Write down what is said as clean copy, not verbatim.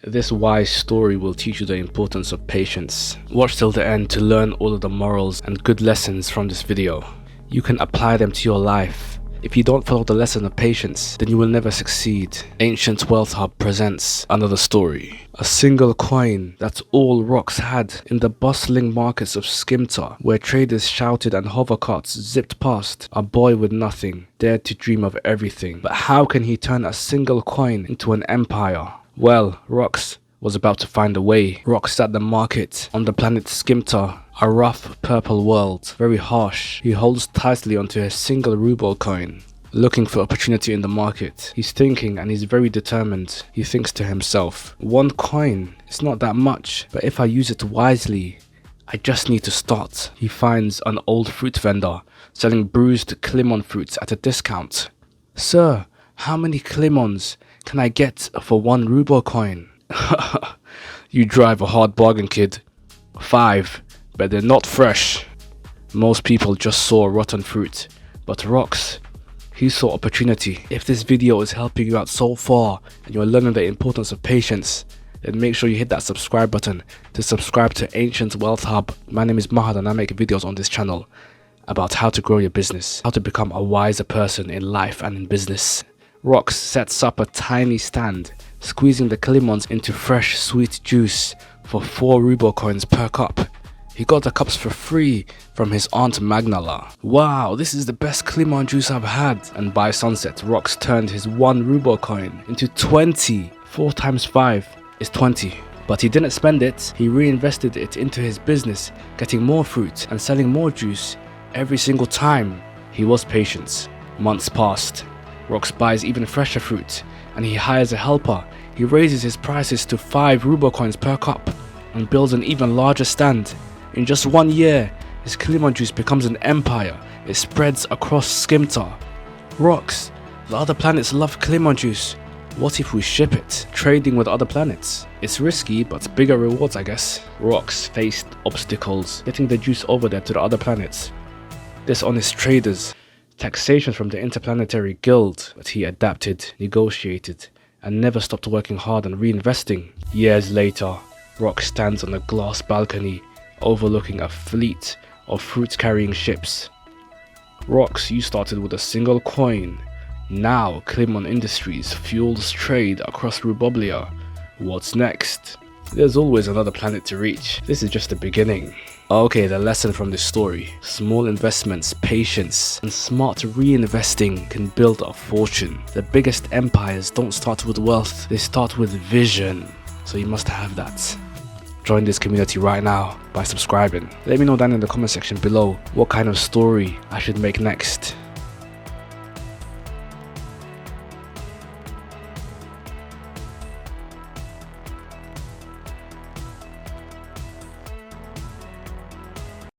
This wise story will teach you the importance of patience. Watch till the end to learn all of the morals and good lessons from this video. You can apply them to your life. If you don't follow the lesson of patience, then you will never succeed. Ancient Wealth Hub presents another story. A single coin, that's all Rox had in the bustling markets of Skimtar, where traders shouted and hover carts zipped past. A boy with nothing dared to dream of everything. But how can he turn a single coin into an empire? Well, Rox was about to find a way. Rox sat the market on the planet Skimtar, a rough purple world, very harsh. He holds tightly onto a single ruble coin, looking for opportunity in the market. He's thinking and he's very determined. He thinks to himself, one coin, it's not that much, but if I use it wisely, I just need to start. He finds an old fruit vendor selling bruised Klimon fruits at a discount. Sir, how many Klimons can I get for 1 ruble coin? You drive a hard bargain, kid. 5, but they're not fresh. Most people just saw rotten fruit, but Rox, he saw opportunity. If this video is helping you out so far and you're learning the importance of patience, then make sure you hit that subscribe button to subscribe to Ancient Wealth Hub. My name is Mahad and I make videos on this channel about how to grow your business, how to become a wiser person in life and in business. Rox sets up a tiny stand, squeezing the Klimons into fresh sweet juice for 4 ruble coins per cup. He got the cups for free from his aunt Magnala. Wow, this is the best Klimon juice I've had. And by sunset, Rox turned his 1 ruble coin into 20. 4 times 5 is 20. But he didn't spend it, he reinvested it into his business, getting more fruit and selling more juice every single time. He was patient. Months passed. Rox buys even fresher fruit and he hires a helper. He raises his prices to 5 ruble coins per cup and builds an even larger stand. In just 1 year, his Klimon juice becomes an empire. It spreads across Skimtar. Rox, the other planets love Klimon juice. What if we ship it? Trading with other planets. It's risky, but bigger rewards, I guess. Rox faced obstacles, getting the juice over there to the other planets. Dishonest traders, taxation from the Interplanetary Guild, but he adapted, negotiated, and never stopped working hard and reinvesting. Years later, Rox stands on a glass balcony overlooking a fleet of fruit-carrying ships. Rox, you started with a single coin. Now Klimon Industries fuels trade across Ruboblia. What's next? There's always another planet to reach. This is just the beginning. Okay, the lesson from this story. Small investments, patience, and smart reinvesting can build a fortune. The biggest empires don't start with wealth, they start with vision. So you must have that. Join this community right now by subscribing. Let me know down in the comment section below what kind of story I should make next.